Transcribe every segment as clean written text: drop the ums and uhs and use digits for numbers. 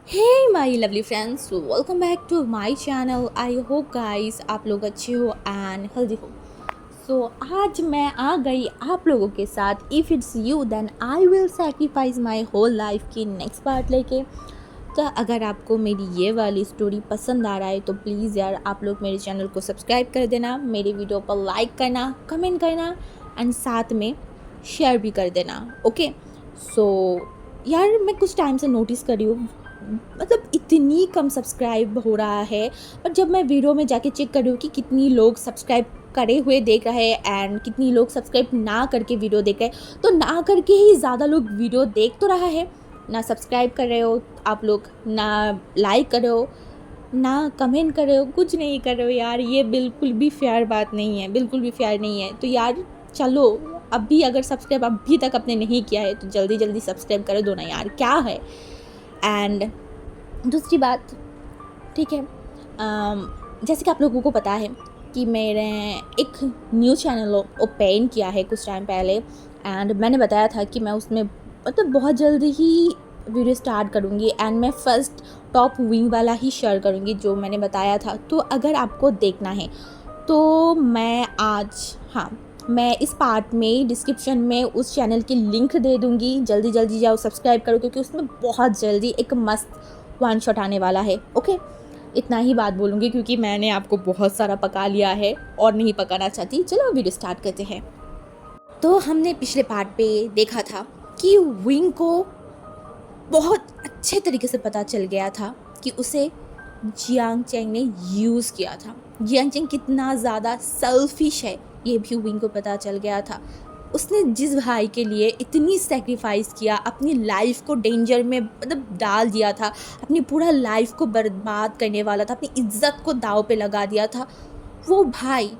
Hey my lovely friends, welcome back to my channel. I hope guys आप लोग अच्छे हो एंड हेल्दी हो। सो आज मैं आ गई आप लोगों के साथ if it's you then I will sacrifice my whole life की नेक्स्ट पार्ट लेके। तो अगर आपको मेरी ये वाली स्टोरी पसंद आ रहा है तो प्लीज़ यार आप लोग मेरे चैनल को सब्सक्राइब कर देना, मेरे वीडियो पर लाइक करना, कमेंट करना एंड साथ में शेयर भी कर देना। ओके सो यार मैं कुछ टाइम से नोटिस कर रही हूँ, मतलब इतनी कम सब्सक्राइब हो रहा है। और जब मैं वीडियो में जाके चेक कर रही हूँ कि कितनी लोग सब्सक्राइब करे हुए देख रहे हैं एंड कितनी लोग सब्सक्राइब ना करके वीडियो देख रहे हैं, तो ना करके ही ज़्यादा लोग वीडियो देख तो रहा है, ना सब्सक्राइब कर रहे हो आप लोग, ना लाइक कर रहे हो, ना कमेंट कर रहे हो, कुछ नहीं कर रहे हो यार। ये बिल्कुल भी फेयर बात नहीं है, बिल्कुल भी फेयर नहीं है। तो यार चलो, अभी अगर सब्सक्राइब अभी तक आपने नहीं किया है तो जल्दी जल्दी सब्सक्राइब कर दो ना यार, क्या है। एंड दूसरी बात, ठीक है, जैसे कि आप लोगों को पता है कि मैंने एक न्यूज़ चैनल ओपन किया है कुछ टाइम पहले एंड मैंने बताया था कि मैं उसमें मतलब बहुत जल्दी ही वीडियो स्टार्ट करूँगी एंड मैं फ़र्स्ट टॉप विंग वाला ही शेयर करूँगी जो मैंने बताया था। तो अगर आपको देखना है तो मैं आज, हाँ, मैं इस पार्ट में डिस्क्रिप्शन में उस चैनल की लिंक दे दूँगी, जल्दी जल्दी जाओ सब्सक्राइब करो क्योंकि उसमें बहुत जल्दी एक मस्त वन शॉट आने वाला है। ओके, इतना ही बात बोलूँगी क्योंकि मैंने आपको बहुत सारा पका लिया है और नहीं पकाना चाहती। चलो वीडियो स्टार्ट करते हैं। तो हमने पिछले पार्ट पे देखा था कि विंग को बहुत अच्छे तरीके से पता चल गया था कि उसे जियांग चेंग ने यूज़ किया था। जियांग चेंग कितना ज़्यादा सेल्फिश है ये भी विंग को पता चल गया था। उसने जिस भाई के लिए इतनी सेक्रीफाइस किया, अपनी लाइफ को डेंजर में मतलब डाल दिया था, अपनी पूरा लाइफ को बर्बाद करने वाला था, अपनी इज्जत को दाव पे लगा दिया था, वो भाई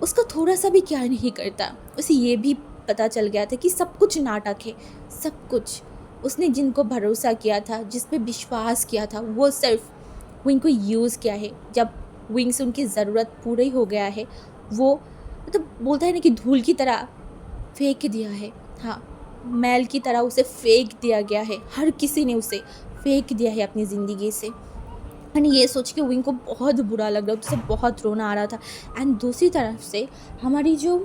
उसका थोड़ा सा भी केयर नहीं करता। उसे ये भी पता चल गया था कि सब कुछ नाटक है, सब कुछ। उसने जिनको भरोसा किया था, जिस पे विश्वास किया था, वो सिर्फ विंग को यूज़ किया है। जब विंग से उनकी ज़रूरत पूरी हो गया है, वो मतलब बोलता है ना कि धूल की तरह फेंक दिया है। हाँ, मैल की तरह उसे फेंक दिया गया है, हर किसी ने उसे फेंक दिया है अपनी ज़िंदगी से। एंड ये सोच के विंग को बहुत बुरा लग रहा था, उसे बहुत रोना आ रहा था। एंड दूसरी तरफ से हमारी जो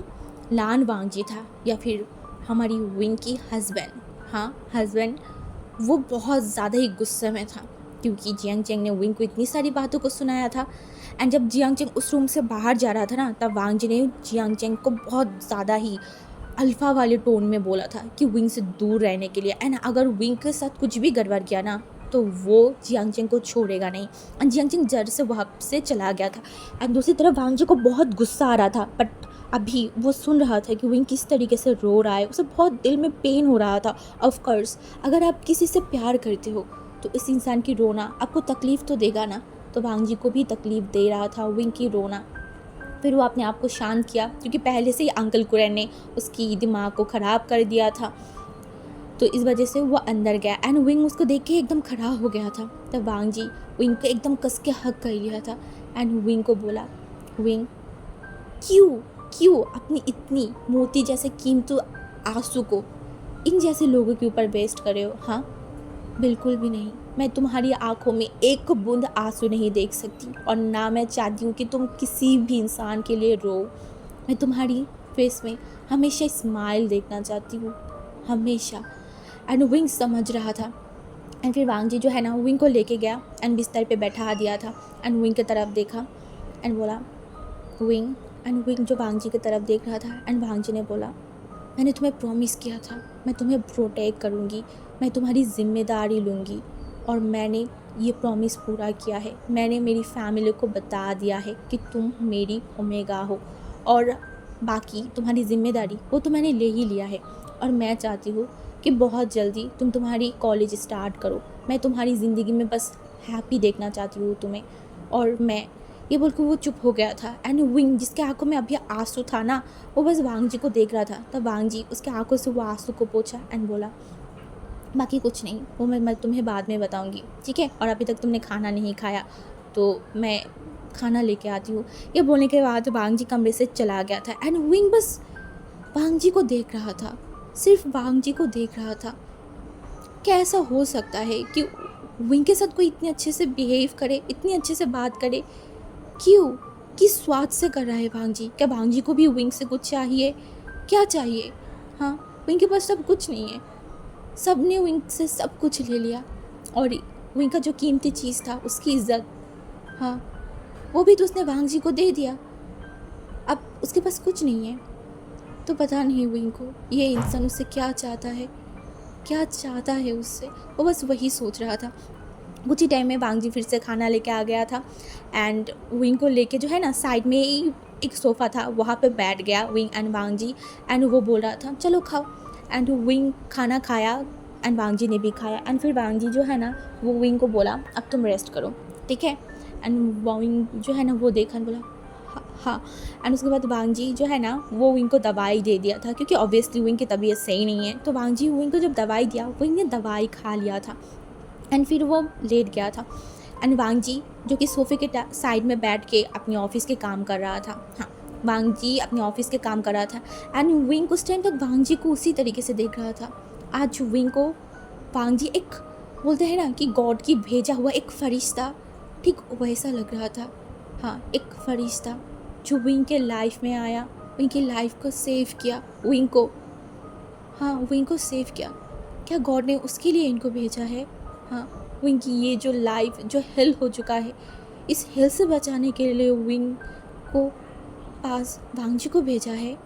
लान वांगजी था या फिर हमारी विंग की हस्बैंड, हाँ हस्बैंड, वो बहुत ज़्यादा ही गुस्से में था क्योंकि जियांग चेंग ने विंग को इतनी सारी बातों को सुनाया था। एंड जब जियांग चेंग उस रूम से बाहर जा रहा था ना, तब वांग जी ने जियांग चेंग को बहुत ज़्यादा ही अल्फ़ा वाले टोन में बोला था कि विंग से दूर रहने के लिए। एंड अगर विंग के साथ कुछ भी गड़बड़ किया ना तो वो जियांग चेंग को छोड़ेगा नहीं। एंड जियांग चेंग जड़ से वहाँ से चला गया था। एंड दूसरी तरफ वांग जी को बहुत गुस्सा आ रहा था, बट अभी वो सुन रहा था कि विंग किस तरीके से रो रहा है, उसे बहुत दिल में पेन हो रहा था। ऑफ कोर्स अगर आप किसी से प्यार करते हो तो इस इंसान की रोना आपको तकलीफ़ तो देगा ना, तो वांग जी को भी तकलीफ़ दे रहा था विंग की रोना। फिर वो अपने आप को शांत किया क्योंकि पहले से ही अंकल कुरैन ने उसकी दिमाग को ख़राब कर दिया था, तो इस वजह से वो अंदर गया। एंड विंग उसको देख के एकदम खड़ा हो गया था। तब वांग जी विंग को एकदम कस के हक कर लिया था एंड विंग को बोला, विंग क्यों क्यों अपनी इतनी मोती जैसे कीमती आंसू को इन जैसे लोगों के ऊपर वेस्ट कर रहे हो। हाँ, बिल्कुल भी नहीं। मैं तुम्हारी आंखों में एक बूंद आंसू नहीं देख सकती और ना मैं चाहती हूँ कि तुम किसी भी इंसान के लिए रो। मैं तुम्हारी फेस में हमेशा स्माइल देखना चाहती हूँ, हमेशा। एंड विंग समझ रहा था। एंड फिर वांग जी जो है ना, विंग को लेके गया एंड बिस्तर पे बैठा दिया था एंड विंग की तरफ देखा एंड बोला, विंग। एंड विंग जो वांग जी की तरफ देख रहा था एंड वांग जी ने बोला, मैंने तुम्हें प्रॉमिस किया था मैं तुम्हें प्रोटेक्ट करूँगी, मैं तुम्हारी जिम्मेदारी लूँगी और मैंने ये प्रॉमिस पूरा किया है। मैंने मेरी फैमिली को बता दिया है कि तुम मेरी ओमेगा हो और बाकी तुम्हारी ज़िम्मेदारी वो तो मैंने ले ही लिया है। और मैं चाहती हूँ कि बहुत जल्दी तुम तुम्हारी कॉलेज स्टार्ट करो। मैं तुम्हारी ज़िंदगी में बस हैप्पी देखना चाहती हूँ तुम्हें। और मैं ये बोलकर वो चुप हो गया था। एंड विंग जिसके आंखों में अभी आंसू था ना, वो बस वांग जी को देख रहा था। तब वांग जी उसके आंखों से वो आंसू को पोंछा एंड बोला, बाकी कुछ नहीं, वो मैं तुम्हें बाद में बताऊंगी, ठीक है। और अभी तक तुमने खाना नहीं खाया तो मैं खाना लेके आती हूँ। ये बोलने के बाद वांग जी कमरे से चला गया था एंड विंग बस वांग जी को देख रहा था, सिर्फ वांग जी को देख रहा था। क्या ऐसा हो सकता है कि विंग के साथ कोई इतने अच्छे से बिहेव करे, इतनी अच्छे से बात करे, क्यों? किस स्वाद से कर रहा है भांजी? क्या भांजी को भी विंग से कुछ चाहिए? क्या चाहिए? हाँ, विंग के पास सब कुछ नहीं है, सब ने विंग से सब कुछ ले लिया, और विंग का जो कीमती चीज़ था, उसकी इज्जत, हाँ, वो भी तो उसने भांजी को दे दिया। अब उसके पास कुछ नहीं है। तो पता नहीं विंग को ये इंसान उससे क्या चाहता है, क्या चाहता है उससे, वो बस वही सोच रहा था। कुछ ही टाइम में वांगजी फिर से खाना लेके आ गया था, एंड विंग को लेके जो है ना साइड में ही एक सोफ़ा था, वहाँ पे बैठ गया विंग एंड वांगजी, एंड वो बोल रहा था चलो खाओ। एंड विंग खाना खाया एंड वांगजी ने भी खाया, एंड फिर वांगजी जो है ना वो विंग को बोला अब तुम रेस्ट करो, ठीक है। एंड विंग जो है ना वो देखा बोला हाँ। एंड उसके बाद वांगजी जो है ना वो विंग को दवाई दे दिया था, क्योंकि ऑब्वियसली विंग की तबीयत सही नहीं है। तो वांगजी विंग को जब दवाई दिया, विंग ने दवाई खा लिया था, एंड फिर वो लेट गया था। एंड वांगजी जो कि सोफ़े के साइड में बैठ के अपने ऑफिस के काम कर रहा था, हाँ, वांगजी अपने ऑफिस के काम कर रहा था, एंड विंग उस टाइम तक वांगजी को उसी तरीके से देख रहा था। आज विंग को वांगजी एक, बोलते हैं ना कि गॉड की भेजा हुआ एक फरिश्ता, ठीक वैसा लग रहा था। हाँ, एक फरिश्ता जो विंग के लाइफ में आया, विंग की लाइफ को सेव किया, विंग को, हाँ, विंग को सेव किया। क्या गॉड ने उसके लिए इनको भेजा है? हाँ, विंग की ये जो लाइफ जो हेल हो चुका है, इस हेल से बचाने के लिए विंग को पास वांगजी को भेजा है।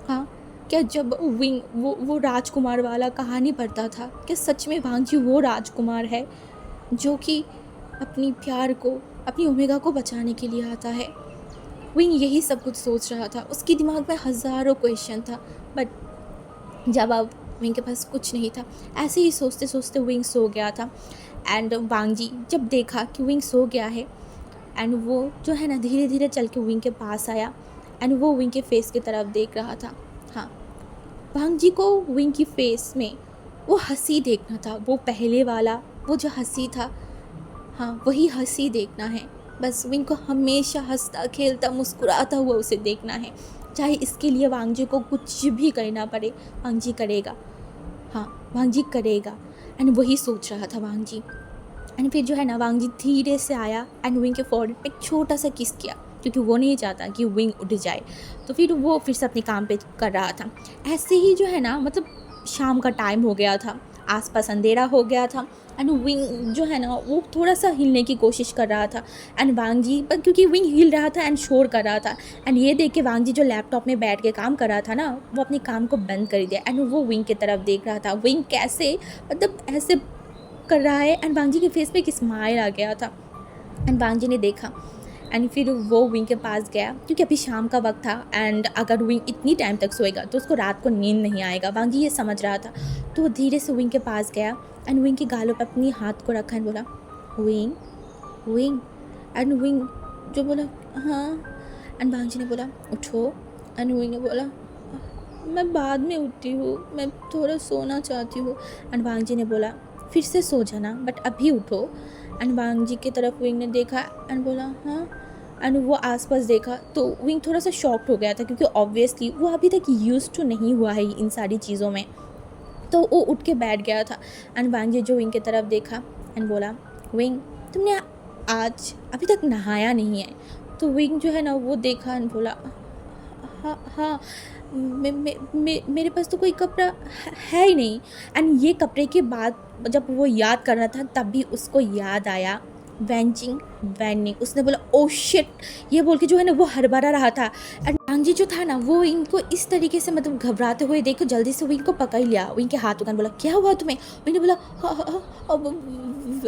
हाँ, क्या जब विंग वो राजकुमार वाला कहानी पढ़ता था, क्या सच में वांगजी वो राजकुमार है जो कि अपनी प्यार को, अपनी ओमेगा को बचाने के लिए आता है? विंग यही सब कुछ सोच रहा था, उसके दिमाग में हज़ारों क्वेश्चन था, बट जवाब विंग के पास कुछ नहीं था। ऐसे ही सोचते सोचते विंग सो गया था। एंड वांगजी जब देखा कि विंग सो गया है, एंड वो जो है ना धीरे धीरे चल के विंग के पास आया, एंड वो विंग के फेस की तरफ देख रहा था। हाँ, वांगजी को विंग की फेस में वो हंसी देखना था, वो पहले वाला वो जो हंसी था, हाँ, वही हंसी देखना है। बस विंग को हमेशा हंसता खेलता मुस्कुराता हुआ उसे देखना है, चाहे इसके लिए वांगजी को कुछ भी करना पड़े, वांगजी करेगा। हाँ, वांगजी करेगा। एंड वही सोच रहा था वांगजी। एंड फिर जो है ना वांगजी धीरे से आया एंड विंग के फोrehead पे एक छोटा सा किस किया, क्योंकि वो नहीं चाहता कि विंग उठ जाए। तो फिर वो फिर से अपने काम पे कर रहा था। ऐसे ही जो है ना, मतलब शाम का टाइम हो गया था, आसपास अंधेरा हो गया था, एंड विंग जो है ना वो थोड़ा सा हिलने की कोशिश कर रहा था। एंड वांगजी पर क्योंकि विंग हिल रहा था एंड शोर कर रहा था, एंड ये देख के वांगजी जो लैपटॉप में बैठ के काम कर रहा था ना, वो अपने काम को बंद कर दिया, एंड वो विंग की तरफ देख रहा था। विंग कैसे, मतलब ऐसे कर रहा है, एंड वांगजी के फेस पे एक स्माइल आ गया था। एंड वांगजी ने देखा, एंड फिर वो विंग के पास गया, क्योंकि अभी शाम का वक्त था, एंड अगर विंग इतनी टाइम तक सोएगा तो उसको रात को नींद नहीं आएगा, वांगजी ये समझ रहा था। तो वो धीरे से विंग के पास गया एंड विंग के गालों पर अपनी हाथ को रखा एंड बोला विंग, विंग। एंड विंग जो बोला हाँ, एंड वांगजी ने बोला उठो, एंड विंग ने बोला मैं बाद में उठती हूँ, मैं थोड़ा सोना चाहती हूँ। एंड वांगजी ने बोला फिर से सो जाना, बट अभी उठो। एंड वांगजी की तरफ विंग ने देखा एंड बोला हाँ, एंड वो आसपास देखा तो विंग थोड़ा सा शॉक्ड हो गया था, क्योंकि ऑब्वियसली वो अभी तक यूज्ड टू नहीं हुआ है इन सारी चीज़ों में। तो वो उठ के बैठ गया था, एंड वांगजी जो विंग की तरफ देखा एंड बोला विंग तुमने आज अभी तक नहाया नहीं है। तो विंग जो है ना वो देखा एंड बोला हाँ हाँ, मेरे पास तो कोई कपड़ा है ही नहीं। एंड ये कपड़े के बाद जब वो याद कर रहा था, तब भी उसको याद आया वेंचिंग वैनिंग। उसने बोला ओ शिट, ये बोल के जो है ना वो हड़बड़ा रहा था। एंड वांगजी जो था ना वो इनको इस तरीके से, मतलब घबराते हुए देखो, जल्दी से वो इनको पकड़ लिया, वो इनके हाथ उठान बोला क्या हुआ तुम्हें। मैंने बोला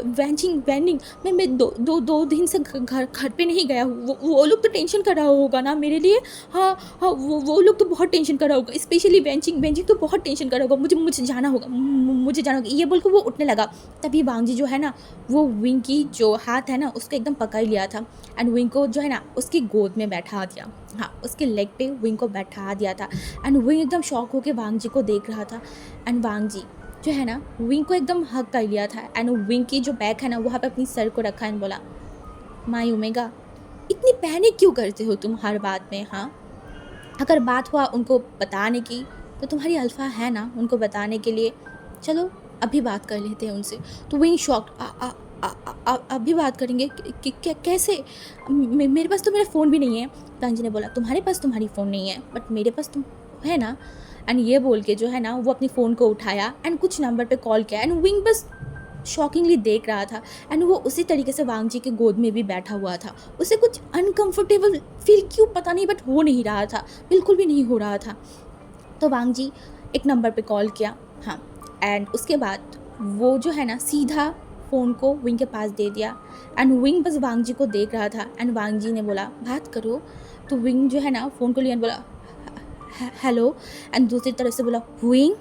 वेंचिंग वैनिंग, मैं दो दिन से घर पे नहीं गया हूँ। वो लोग तो टेंशन कर रहा होगा ना मेरे लिए। हाँ हाँ, वो लोग तो बहुत टेंशन कर रहा होगा, स्पेशली वेंचिंग तो बहुत टेंशन कर रहा होगा। मुझे जाना होगा, मुझे जाना होगा, ये बोल के वो उठने लगा। तभी वांगजी जो है ना वो विंग की जो हाथ है ना उसको एकदम पकड़ लिया था, एंड विंग को जो है ना उसकी गोद में बैठा दिया। हाँ, उसके लेग पे विंग को बैठा दिया था, एंड विंग एकदम शॉक होकर वांगजी को देख रहा था। एंड वांगजी जो है ना विंग को एकदम हक कर लिया था, एंड विंग की जो बैक है ना वहाँ पे अपनी सर को रखा एंड बोला माई ओमेगा, इतनी पैनिक क्यों करते हो तुम हर बात में। हाँ, अगर बात हुआ उनको बताने की तो तुम्हारी अल्फ़ा है ना उनको बताने के लिए, चलो अभी बात कर लेते हैं उनसे। तो विंग शॉक्ड अभी बात करेंगे कैसे? मेरे पास तो मेरा फ़ोन भी नहीं है। वांग जी ने बोला तुम्हारे पास तुम्हारी फ़ोन नहीं है बट मेरे पास तुम है ना। एंड ये बोल के जो है ना वो अपनी फ़ोन को उठाया एंड कुछ नंबर पे कॉल किया एंड विंग बस शॉकिंगली देख रहा था। एंड वो उसी तरीके से वांग जी के गोद में भी बैठा हुआ था। उसे कुछ अनकंफर्टेबल फील क्यों पता नहीं बट हो नहीं रहा था, बिल्कुल भी नहीं हो रहा था। तो वांग जी एक नंबर पे कॉल किया, हाँ, एंड उसके बाद वो जो है ना सीधा फ़ोन को विंग के पास दे दिया एंड विंग बस वांग जी को देख रहा था। एंड वांग जी ने बोला बात करो। तो विंग जो है ना फ़ोन को लिया बोला हेलो। एंड दूसरी तरफ से बोला विंग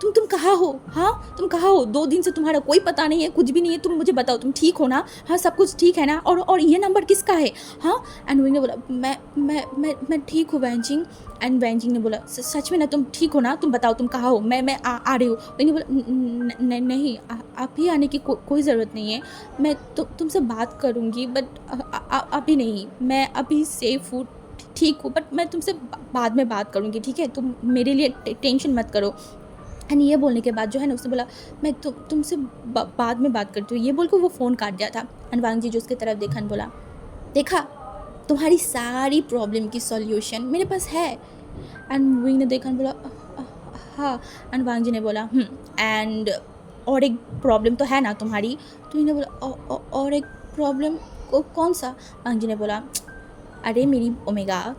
तुम कहाँ हो? हाँ तुम कहाँ हो? 2 दिन से तुम्हारा कोई पता नहीं है, कुछ भी नहीं है। तुम मुझे बताओ तुम ठीक हो ना? हाँ सब कुछ ठीक है ना? और ये नंबर किसका है? हाँ। एंड विंग ने बोला मैं ठीक हूँ वैनजिंग। एंड वैनजिंग ने बोला सच में ना तुम ठीक हो ना? तुम बताओ तुम कहाँ हो? मैं आ रही हूँ। विंग ने बोला नहीं आप ही आने की कोई ज़रूरत नहीं है। मैं तुमसे बात करूँगी बट अभी नहीं। मैं अभी सेफ हूँ, ठीक हूँ, बट मैं तुमसे बाद में बात करूँगी, ठीक है? तुम मेरे लिए टेंशन मत करो। एंड ये बोलने के बाद जो है ना उसने बोला मैं तुमसे बाद में बात करती हूँ। ये बोल के वो फ़ोन काट दिया था। एंड वांग जी जो उसकी तरफ देखा बोला देखा तुम्हारी सारी प्रॉब्लम की सॉल्यूशन मेरे पास है। एंड विंग ने देखा बोला हाँ। एंड वांग जी ने बोला एंड और एक प्रॉब्लम तो है ना तुम्हारी? तो इन्हें बोला और एक प्रॉब्लम कौन सा? वांग जी ने बोला अरे मेरी omega.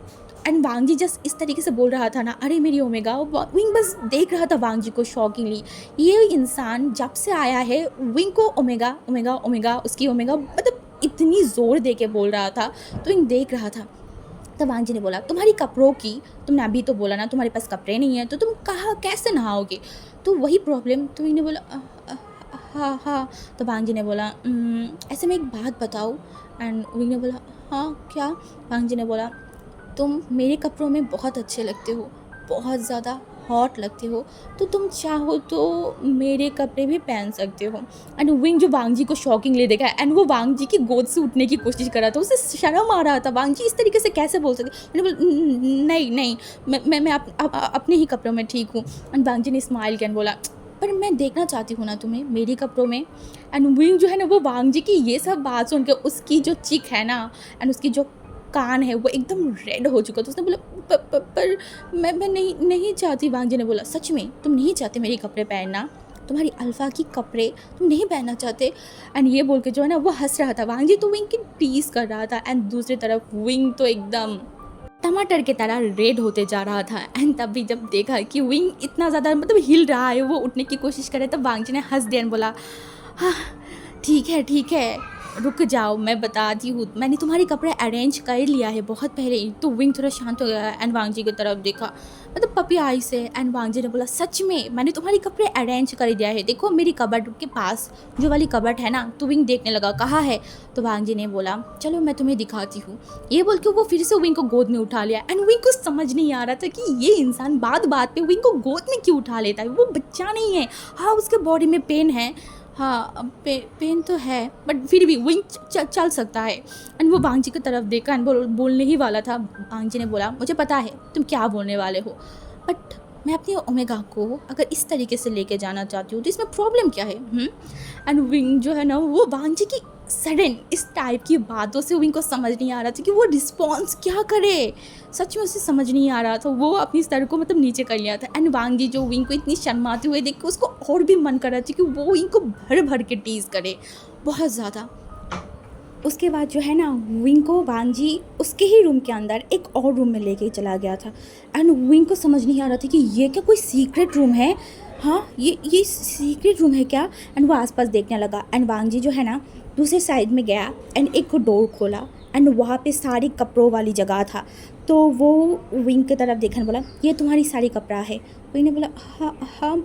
And Wangji just इस तरीके से बोल रहा था ना अरे मेरी ओमेगा। विंग बस देख रहा था वांग जी को शॉकिंगली। ये इंसान जब से आया है विंग को ओमेगा ओमेगा ओमेगा उसकी ओमेगा मतलब इतनी ज़ोर दे के बोल रहा था। तो विंग देख रहा था। तब वांग जी ने बोला तुम्हारी कपड़ों की, तुमने अभी तो बोला ना तुम्हारे पास कपड़े नहीं हैं तो तुम कहाँ कैसे नहाओगे? तो वही प्रॉब्लम। तो विंग ने बोला हाँ हाँ। तो वांग जी ने बोला ऐसे में एक बात बताओ। एंड विंग ने बोला हाँ क्या? वांग जी ने बोला तुम मेरे कपड़ों में बहुत अच्छे लगते हो, बहुत ज़्यादा हॉट लगते हो, तो तुम चाहो तो मेरे कपड़े भी पहन सकते हो। एंड विंग जो वांग जी को शॉकिंगली देखा एंड वो वांग जी की गोद से उठने की कोशिश कर रहा था। उसे शर्म आ रहा था, वांग जी इस तरीके से कैसे बोल सकते? मैंने बोला नहीं नहीं मैं अपने ही कपड़ों में ठीक हूँ। एंड वांग जी ने स्माइल किया बोला पर मैं देखना चाहती हूँ ना तुम्हें मेरी कपड़ों में। एंड विंग जो है ना वो वांग जी की ये सब बात सुन के उसकी जो चिक है ना एंड उसकी जो कान है वो एकदम रेड हो चुका था। उसने बोला पर मैं नहीं चाहती। वांग जी ने बोला सच में तुम नहीं चाहते मेरे कपड़े पहनना? तुम्हारी अल्फ़ा की कपड़े तुम नहीं पहनना चाहते? एंड ये बोल के जो है ना वो हंस रहा था। वांग जी तो विंग की टीज़ कर रहा था एंड दूसरी तरफ विंग तो एकदम टमाटर की तरह रेड होते जा रहा था। एंड तब भी जब देखा कि विंग इतना ज़्यादा मतलब हिल रहा है, वो उठने की कोशिश करे, तब वांग जी ने हंस दिया एंड बोला हाँ ठीक है रुक जाओ मैं बताती हूँ। मैंने तुम्हारे कपड़े अरेंज कर लिया है बहुत पहले ही। तो विंग थोड़ा शांत हो गया एंड वांग जी की तरफ देखा मतलब पपी आई से। एंड वांग जी ने बोला सच में मैंने तुम्हारे कपड़े अरेंज कर दिया है, देखो मेरी कबर्ड के पास जो वाली कबर्ड है ना। तो विंग देखने लगा कहाँ है? तो वांग जी ने बोला चलो मैं तुम्हें दिखाती हूँ। ये बोल के वो फिर से विंग को गोद में उठा लिया। एंड विंग को समझ नहीं आ रहा था कि ये इंसान बात बात पे विंग को गोद में क्यों उठा लेता है। वो बच्चा नहीं है, हाँ उसके बॉडी में पेन है, हाँ पेन तो है बट फिर भी विंग चल सकता है। एंड वो वांग जी की तरफ देखा एंड बोलने ही वाला था। वांग जी ने बोला मुझे पता है तुम क्या बोलने वाले हो बट मैं अपनी ओमेगा को अगर इस तरीके से लेके जाना चाहती हूँ तो इसमें प्रॉब्लम क्या है? एंड विंग जो है ना वो वांग जी की सडन इस टाइप की बातों से विंग को समझ नहीं आ रहा था कि वो रिस्पॉन्स क्या करे। सच में उसे समझ नहीं आ रहा था। वो अपनी सर को मतलब नीचे कर लिया था। एंड वांग जी जो विंग को इतनी शर्माते हुए देख के उसको और भी मन कर रहा था कि वो विंग को भर भर के टीज़ करे बहुत ज़्यादा। उसके बाद जो है ना विंग को वांग जी उसके ही रूम के अंदर एक और रूम में लेके चला गया था। एंड विंग को समझ नहीं आ रहा था कि ये क्या कोई सीक्रेट रूम है? हाँ ये सीक्रेट रूम है क्या? एंड वो आसपास देखने लगा। एंड वांग जी जो है ना दूसरे साइड में गया एंड एक डोर खोला एंड वहाँ पे सारी कपड़ों वाली जगह था। तो वो विंग की तरफ देखने बोला ये तुम्हारी सारी कपड़ा है? विंग ने बोला हाँ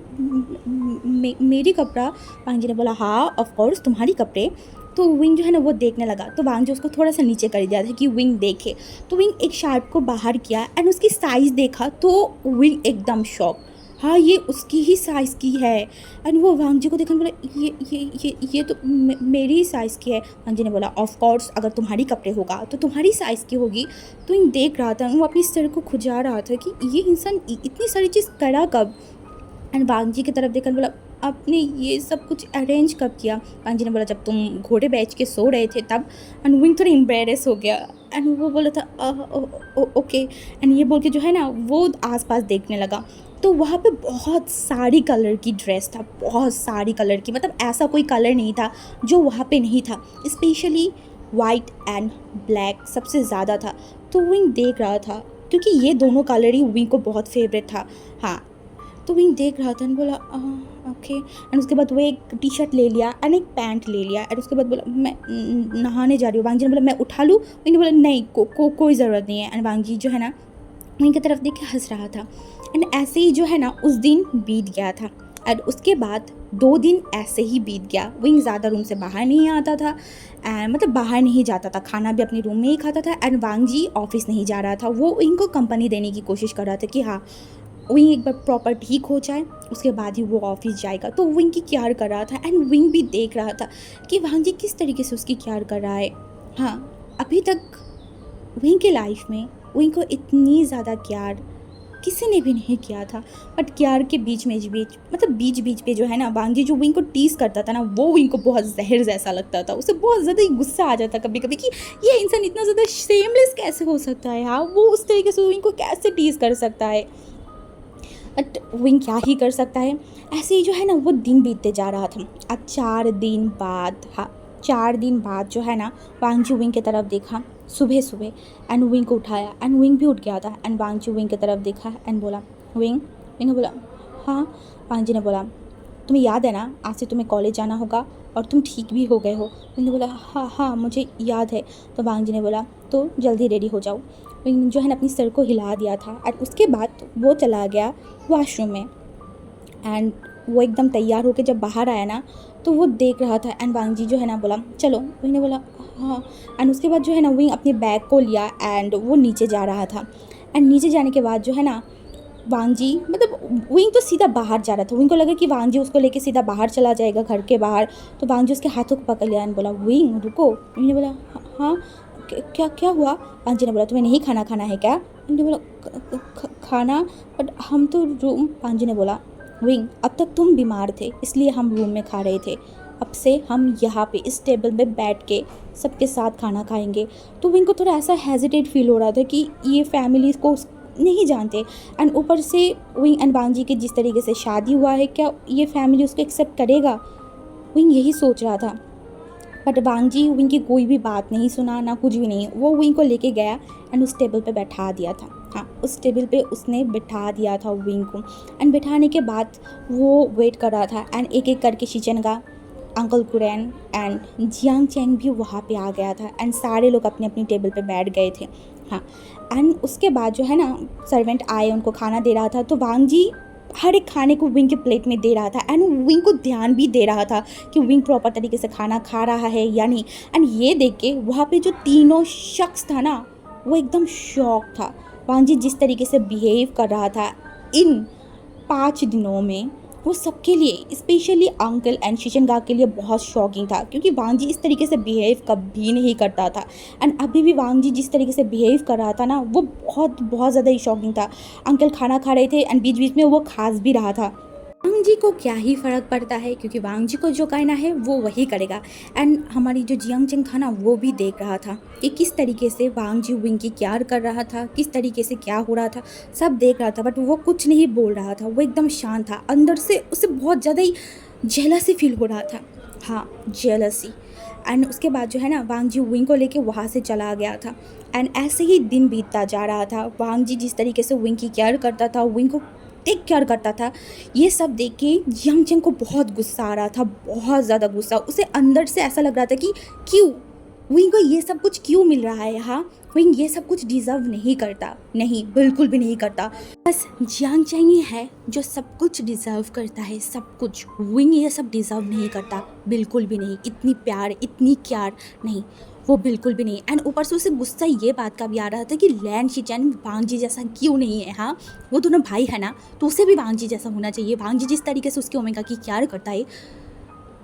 मेरी कपड़ा? वांग जी ने बोला हाँ ऑफ कोर्स तुम्हारी कपड़े। तो विंग जो है ना वो देखने लगा। तो वांग जी उसको थोड़ा सा नीचे कर दिया था कि विंग देखे। तो विंग एक शार्ट को बाहर किया एंड उसकी साइज़ देखा तो विंग एकदम शॉक, हाँ ये उसकी ही साइज़ की है। एंड वो वांग जी को देखने बोला ये तो मेरी साइज़ की है। वांग जी ने बोला ऑफ कोर्स अगर तुम्हारी कपड़े होगा तो तुम्हारी साइज़ की होगी। तो इन देख रहा था, वो अपनी सर को खुजा रहा था कि ये इंसान इतनी सारी चीज़ करा कब। एंड वांग जी की तरफ देखकर बोला आपने ये सब कुछ अरेंज कब किया? वांग जी ने बोला, जब तुम घोड़े बेच के सो रहे थे तब। एंड विंग थोड़ा एम्बेरस हो गया एंड वो बोला था ओके। एंड ये बोल के जो है ना वो आसपास देखने लगा, तो वहाँ पे बहुत सारी कलर की ड्रेस था, बहुत सारी कलर की, मतलब ऐसा कोई कलर नहीं था जो वहाँ पे नहीं था। स्पेशली वाइट एंड ब्लैक सबसे ज़्यादा था। तो विंग देख रहा था, क्योंकि ये दोनों कलर ही विंग को बहुत फेवरेट था। हाँ, तो विंग देख रहा था एंड बोला ओके। एंड उसके बाद वो एक टी शर्ट ले लिया एंड एक पैंट ले लिया एंड उसके बाद बोला, मैं नहाने जा रही हूँ। वांग जी ने बोला, मैं उठा लूँ? विंग ने बोला, नहीं, कोई ज़रूरत नहीं है। एंड वांग जी जो है ना विंग की तरफ देख के हंस रहा था। एंड ऐसे ही जो है ना उस दिन बीत गया था। एंड उसके बाद 2 दिन ऐसे ही बीत गया। विंग ज़्यादा रूम से बाहर नहीं आता था एंड मतलब बाहर नहीं जाता था, खाना भी अपने रूम में ही खाता था। एंड वांग जी ऑफिस नहीं जा रहा था, वो विंग को कंपनी देने की कोशिश कर रहा था कि हाँ, विंग एक बार प्रॉपर ठीक हो जाए उसके बाद ही वो ऑफिस जाएगा। तो विंग की केयर कर रहा था एंड विंग भी देख रहा था कि वांग जी किस तरीके से उसकी केयर कर रहा है। हाँ, अभी तक विंग की लाइफ में विंग को इतनी ज़्यादा केयर किसी ने भी नहीं किया था। बट केयर के बीच में मतलब बीच पे जो है ना वांग जी जो विंग को टीज़ करता था ना, वो विंग को बहुत जहर जैसा लगता था। उसे बहुत ज़्यादा ही गुस्सा आ जाता कभी कभी कि ये इंसान इतना ज़्यादा शेमलेस कैसे हो सकता है यार, वो उस तरीके से विंग को कैसे टीज़ कर सकता है। बट विंग क्या ही कर सकता है। ऐसे ही जो है ना वो दिन बीतते जा रहा था। अब 4 दिन बाद, हाँ 4 दिन बाद जो है ना वांग जी विंग की तरफ देखा सुबह सुबह एंड विंग को उठाया एंड विंग भी उठ गया था। एंड वांग जी विंग की तरफ देखा एंड बोला, विंग। विंग ने बोला, हाँ। वांग जी ने बोला, तुम्हें याद है ना आज से तुम्हें कॉलेज जाना होगा और तुम ठीक भी हो गए हो? विंग ने बोला, हाँ हाँ मुझे याद है। तो वांग जी ने बोला, तो जल्दी रेडी हो जाओ। विंग जो है ना अपनी सर को हिला दिया था एंड उसके बाद वो चला गया वॉशरूम में। एंड वो एकदम तैयार होकर जब बाहर आया ना तो वो देख रहा था। एंड वांग जी जो है ना बोला, चलो। विंग ने बोला, हाँ। एंड उसके बाद जो है ना विंग अपने बैग को लिया एंड वो नीचे जा रहा था। एंड नीचे जाने के बाद जो है ना वांग जी, मतलब विंग तो सीधा बाहर जा रहा था। विंग को लगा कि वांग जी उसको लेके सीधा बाहर चला जाएगा घर के बाहर। तो वांग जी उसके हाथों को पकड़ लिया एंड बोला, विंग रुको। विंग ने बोला, हाँ क्या क्या हुआ? वांग जी ने बोला, तुम्हें नहीं खाना है क्या? विंग ने बोला, खाना, बट हम तो रूम। वांग जी ने बोला, विंग अब तक तुम बीमार थे इसलिए हम रूम में खा रहे थे, अब से हम यहाँ पे इस टेबल पे बैठ के सबके साथ खाना खाएंगे। तो विंग को थोड़ा ऐसा हेजिटेट फील हो रहा था कि ये फैमिली को नहीं जानते एंड ऊपर से विंग एंड वांग जी के जिस तरीके से शादी हुआ है, क्या ये फैमिली उसको एक्सेप्ट करेगा? विंग यही सोच रहा था। बट वांग जी विंग की कोई भी बात नहीं सुना, ना कुछ भी नहीं। वो विंग को लेके गया एंड उस टेबल पे बैठा दिया था। हाँ, उस टेबल पे उसने बिठा दिया था विंग को। एंड बिठाने के बाद वो वेट कर रहा था एंड एक एक करके शिचन का uncle Qiren and Jiang Cheng भी वहाँ पे आ गया था एंड सारे लोग अपने अपनी टेबल पे बैठ गए थे। हाँ, एंड उसके बाद जो है ना सर्वेंट आए, उनको खाना दे रहा था। तो वांग जी हर एक खाने को विंग के प्लेट में दे रहा था एंड विंग को ध्यान भी दे रहा था कि विंग प्रॉपर तरीके से खाना खा रहा है या नहीं। एंड ये देख के वहाँ पे जो तीनों शख्स था ना वो एकदम शॉक था। वांग जी जिस तरीके से बिहेव कर रहा था इन 5 दिनों में, वो सबके लिए स्पेशली अंकल एंड शिशनगा के लिए बहुत शॉकिंग था, क्योंकि वांग जी इस तरीके से बिहेव कभी नहीं करता था। एंड अभी भी वांग जी जिस तरीके से बिहेव कर रहा था ना वो बहुत बहुत ज़्यादा ही शॉकिंग था। अंकल खाना खा रहे थे एंड बीच बीच में वो खास भी रहा था। वांग जी को क्या ही फ़र्क पड़ता है, क्योंकि वांग जी को जो कहना है वो वही करेगा। एंड हमारी जो जियांग चेंग था ना वो भी देख रहा था कि किस तरीके से वांग जी विंग की केयर कर रहा था, किस तरीके से क्या हो रहा था, सब देख रहा था। बट वो कुछ नहीं बोल रहा था, वो एकदम शांत था। अंदर से उसे बहुत ज़्यादा ही जेलसी फील हो रहा था। हाँ, जेलसी। एंड उसके बाद जो है ना वांग जी विंग को लेके वहाँ से चला गया था। एंड ऐसे ही दिन बीतता जा रहा था। वांग जी जिस तरीके से विंग की केयर करता था, विंग को टेक केयर करता था, ये सब देख के जियांग चेंग को बहुत गुस्सा आ रहा था, बहुत ज़्यादा गुस्सा। उसे अंदर से ऐसा लग रहा था कि क्यों विंग को ये सब कुछ क्यों मिल रहा है। हाँ, विंग ये सब कुछ डिज़र्व नहीं करता, नहीं बिल्कुल भी नहीं करता। बस जियांग चेंग ही है जो सब कुछ डिज़र्व करता है, सब कुछ। विंग ये सब डिज़र्व नहीं करता, बिल्कुल भी नहीं। इतनी प्यार, इतनी केयर नहीं, वो बिल्कुल भी नहीं। एंड ऊपर से उसे गुस्सा ये बात का भी आ रहा था कि लैन शिचन वांग जी जैसा क्यों नहीं है। हाँ, वो दोनों भाई है ना, तो उसे भी वांग जी जैसा होना चाहिए। वांग जी जिस तरीके से उसकी ओमेगा की केयर करता है,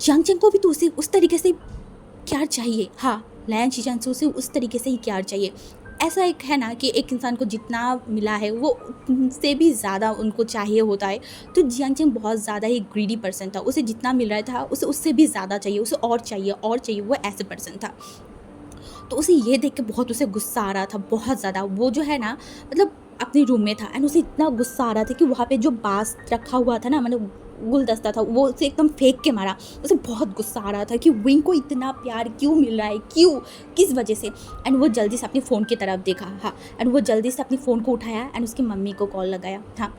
जियांग चेंग को भी तो उसे उस तरीके से केयर चाहिए। हाँ, लैन शिचन से उसे उस तरीके से ही केयर चाहिए। ऐसा एक है ना कि एक इंसान को जितना मिला है वो उनसे भी ज़्यादा उनको चाहिए होता है। तो जियांग चेंग बहुत ज़्यादा ही ग्रीडी पर्सन था, उसे जितना मिल रहा था उसे उससे भी ज़्यादा चाहिए, उसे और चाहिए, वो ऐसे पर्सन था। तो उसे ये देख के बहुत उसे गुस्सा आ रहा था, बहुत ज़्यादा। वो जो है ना मतलब अपने रूम में था एंड उसे इतना गुस्सा आ रहा था कि वहाँ पे जो बाँस रखा हुआ था ना, मतलब गुलदस्ता था, वो उसे एकदम फेंक के मारा। उसे बहुत गुस्सा आ रहा था कि विंग को इतना प्यार क्यों मिल रहा है, क्यों, किस वजह से। एंड वो जल्दी से अपने फ़ोन की तरफ देखा, हाँ, एंड वो जल्दी से अपने फ़ोन को उठाया एंड उसकी मम्मी को कॉल लगाया। हाँ,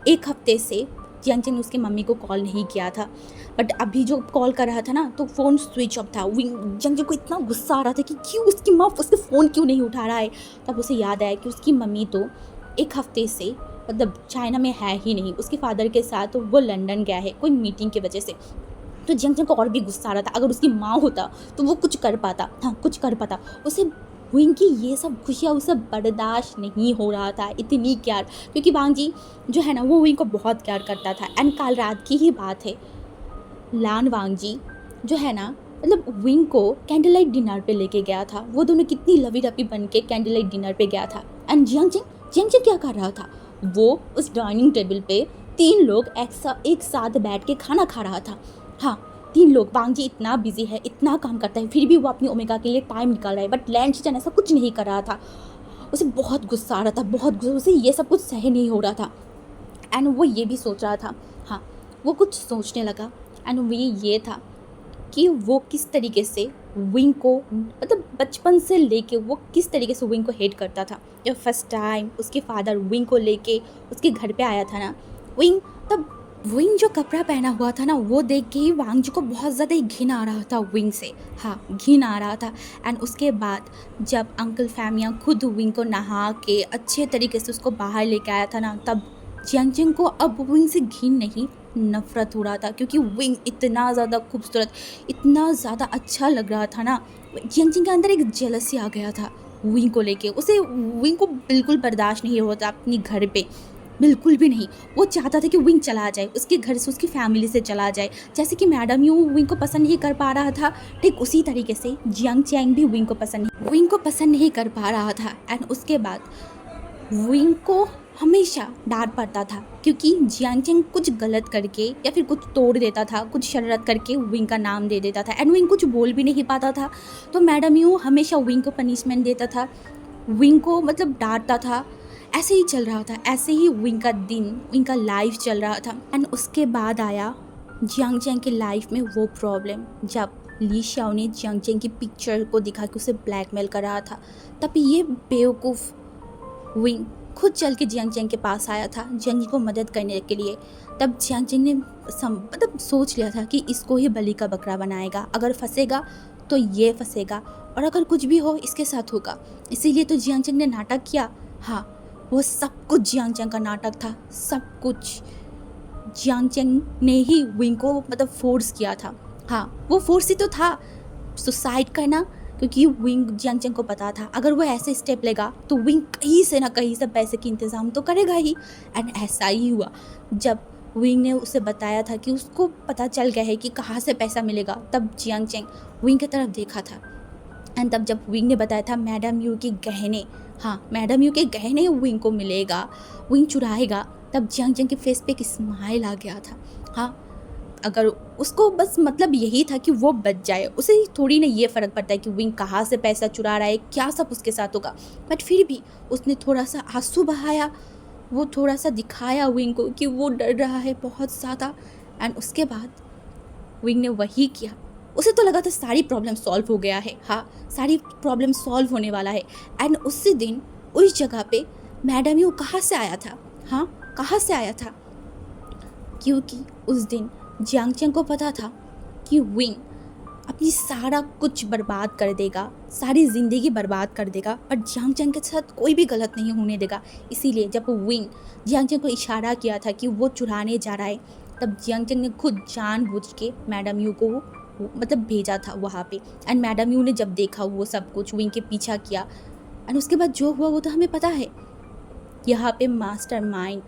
1 हफ्ते से जियांग चेंग ने उसकी मम्मी को कॉल नहीं किया था, बट अभी जो कॉल कर रहा था ना तो फ़ोन स्विच ऑफ था। जियांग चेंग को इतना गुस्सा आ रहा था कि क्यों उसकी माँ उसके फ़ोन क्यों नहीं उठा रहा है। तब उसे याद आया कि उसकी मम्मी तो 1 हफ्ते से मतलब चाइना में है ही नहीं, उसके फादर के साथ वो लंदन गया है कोई मीटिंग की वजह से। तो जियांग चेंग को और भी गुस्सा आ रहा था, अगर उसकी माँ होता तो वो कुछ कर पाता, हाँ कुछ कर पाता। उसे विंग की ये सब खुशियाँ उसे बर्दाश्त नहीं हो रहा था, इतनी प्यार, क्योंकि वांग जी जो है ना वो विंग को बहुत प्यार करता था। एंड कल रात की ही बात है, लान वांग जी जो है ना मतलब विंग को कैंडल लाइट डिनर पे लेके गया था। वो दोनों कितनी लवी डपी बन के कैंडल लाइट डिनर पे गया था। एंड जियांग चेंग क्या कर रहा था, वो उस डाइनिंग टेबल पे 3 लोग एक साथ बैठ के खाना खा रहा था। हाँ, 3 लोग। वांग जी इतना बिजी है, इतना काम करता है, फिर भी वो अपनी ओमेगा के लिए टाइम निकाल रहा है, बट लैंड चैन ऐसा कुछ नहीं कर रहा था। उसे बहुत गुस्सा आ रहा था, बहुत गुस्सा, उसे ये सब कुछ सही नहीं हो रहा था। एंड वो ये भी सोच रहा था, हाँ वो कुछ सोचने लगा। एंड वो ये था कि वो किस तरीके से विंग को मतलब बचपन से लेके वो किस तरीके से विंग को हेट करता था। जब फर्स्ट टाइम उसके फादर विंग को लेके उसके घर पे आया था ना, विंग तब विंग जो कपड़ा पहना हुआ था ना वो देख के ही वांग जी को बहुत ज़्यादा ही घिन आ रहा था विंग से, हाँ घिन आ रहा था। एंड उसके बाद जब अंकल फैमिया खुद विंग को नहा के अच्छे तरीके से उसको बाहर लेके आया था ना, तब जियांग चेंग को अब विंग से घिन नहीं नफरत हो रहा था, क्योंकि विंग इतना ज़्यादा खूबसूरत, इतना ज़्यादा अच्छा लग रहा था ना। जियांग चेंग के अंदर एक जेलसी आ गया था विंग को लेके। उसे विंग को बिल्कुल बर्दाश्त नहीं होता अपनी घर पे, बिल्कुल भी नहीं। वो चाहता था कि विंग चला जाए, उसके घर से उसकी फैमिली से चला जाए। जैसे कि मैडम यू विंग को पसंद नहीं कर पा रहा था, ठीक उसी तरीके से जियांग चेंग भी विंग को पसंद नहीं कर पा रहा था। एंड उसके बाद विंग को हमेशा डांट पड़ता था, क्योंकि जियांग चेंग कुछ गलत करके या फिर कुछ तोड़ देता था, कुछ शरारत करके विंग का नाम दे देता था। एंड विंग कुछ बोल भी नहीं पाता था, तो मैडम यू हमेशा विंग को पनिशमेंट देता था, विंग को मतलब डांटता था। ऐसे ही चल रहा था, ऐसे ही विंग का दिन, विंग का लाइफ चल रहा था। एंड उसके बाद आया जियांग चेंग की लाइफ में वो प्रॉब्लम, जब ली शाओ ने जियांग चेंग की पिक्चर को दिखा के उसे ब्लैकमेल कर रहा था। तब ये बेवकूफ़ विंग खुद चल के जियांग चेंग के पास आया था जियांग को मदद करने के लिए। तब जियांग चेंग ने मतलब सोच लिया था कि इसको ही बलि का बकरा बनाएगा, अगर फंसेगा तो ये फंसेगा और अगर कुछ भी हो इसके साथ होगा। इसीलिए तो जियांग चेंग ने नाटक किया। हाँ, वो सब कुछ जियांग चेंग का नाटक था, सब कुछ जियांग चेंग ने ही विंग को मतलब फोर्स किया था। हाँ, वो फोर्स ही तो था सुसाइड करना, क्योंकि विंग जियांग चेंग को पता था अगर वो ऐसे स्टेप लेगा तो विंग कहीं से ना कहीं से पैसे की इंतज़ाम तो करेगा ही। एंड ऐसा ही हुआ। जब विंग ने उसे बताया था कि उसको पता चल गया है कि कहाँ से पैसा मिलेगा, तब जियांग चेंग विंग की तरफ देखा था। एंड तब जब विंग ने बताया था मैडम यू के गहने, हाँ मैडम यू के गहने विंग को मिलेगा, विंग चुराएगा, तब जियांग चेंग के फेस पे एक स्माइल आ गया था। हाँ, अगर उसको बस मतलब यही था कि वो बच जाए, उसे थोड़ी ना ये फ़र्क पड़ता है कि विंग कहाँ से पैसा चुरा रहा है, क्या सब उसके साथ होगा। बट फिर भी उसने थोड़ा सा आंसू बहाया, वो थोड़ा सा दिखाया विंग को कि वो डर रहा है बहुत ज़्यादा। एंड उसके बाद विंग ने वही किया। उसे तो लगा था सारी प्रॉब्लम सॉल्व हो गया है, हाँ सारी प्रॉब्लम सॉल्व होने वाला है। एंड उसी दिन उस जगह पे मैडम यू कहाँ से आया था, हाँ कहाँ से आया था, क्योंकि उस दिन जियांग चेंग को पता था कि विंग अपनी सारा कुछ बर्बाद कर देगा, सारी ज़िंदगी बर्बाद कर देगा, पर जियांग चेंग के साथ कोई भी गलत नहीं होने देगा। इसीलिए जब विंग जियांग चेंग को इशारा किया था कि वो चुराने जा रहा है, तब जियांग चेंग ने खुद जानबूझ के मैडम यू को मतलब भेजा था वहाँ पे। एंड मैडम यू ने जब देखा वो सब कुछ, विंग के पीछा किया, एंड उसके बाद जो हुआ वो तो हमें पता है। यहाँ पे मास्टरमाइंड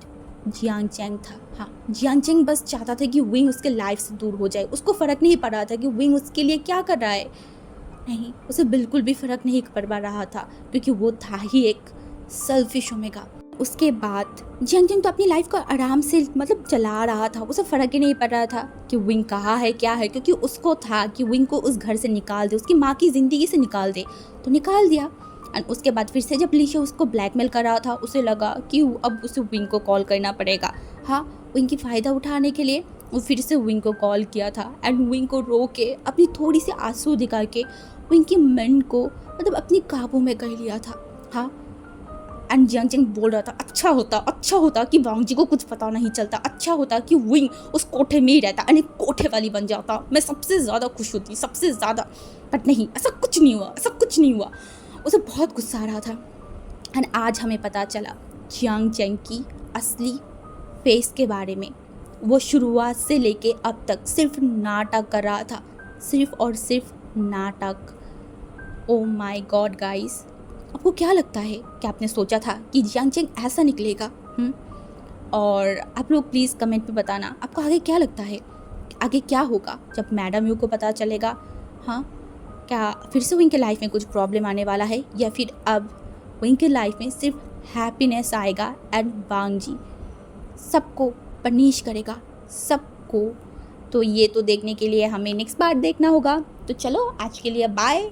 जियांग चेंग था। हाँ, जियांग चेंग बस चाहता था कि विंग उसके लाइफ से दूर हो जाए, उसको फ़र्क नहीं पड़ रहा था कि विंग उसके लिए क्या कर रहा है। नहीं, उसे बिल्कुल भी फ़र्क नहीं पड़ रहा था, क्योंकि वो था ही एक सेल्फिश ओमेगा। उसके बाद जियांग तो अपनी लाइफ को आराम से मतलब चला रहा था, उसे फ़र्क ही नहीं पड़ रहा था कि विंग कहाँ है क्या है, क्योंकि उसको था कि विंग को उस घर से निकाल दे, उसकी माँ की ज़िंदगी से निकाल दे, तो निकाल दिया। एंड उसके बाद फिर से जब लीशा उसको ब्लैकमेल कर रहा था, उसे लगा कि अब उसे विंग को कॉल करना पड़ेगा। हाँ, विंग की फ़ायदा उठाने के लिए वो फिर से विंग को कॉल किया था एंड विंग को रो के अपनी थोड़ी सी आंसू दिखा के विंग की मन को मतलब अपनी काबू में कर लिया था। हाँ, एंड जियांग बोल रहा था अच्छा होता कि वांग जी को कुछ पता नहीं चलता, अच्छा होता कि विंग उस कोठे में ही रहता यानी कोठे वाली बन जाता, मैं सबसे ज़्यादा खुश होती, सबसे ज़्यादा। बट नहीं, ऐसा कुछ नहीं हुआ, ऐसा कुछ नहीं हुआ। उसे बहुत गुस्सा आ रहा था। एंड आज हमें पता चला जियांग की असली फेस के बारे में। वो शुरुआत से लेके अब तक सिर्फ नाटक कर रहा था, सिर्फ और सिर्फ नाटक। ओ माय गॉड गाइस, आपको क्या लगता है कि आपने सोचा था कि जियांग ऐसा निकलेगा? और आप लोग प्लीज़ कमेंट में बताना आपको आगे क्या लगता है, आगे क्या होगा जब मैडम यू को पता चलेगा। हाँ, क्या फिर से विंग के लाइफ में कुछ प्रॉब्लम आने वाला है, या फिर अब विंग के लाइफ में सिर्फ हैप्पीनेस आएगा एंड वांग जी सबको पनिश करेगा, सबको। तो ये तो देखने के लिए हमें नेक्स्ट पार्ट देखना होगा। तो चलो आज के लिए बाय।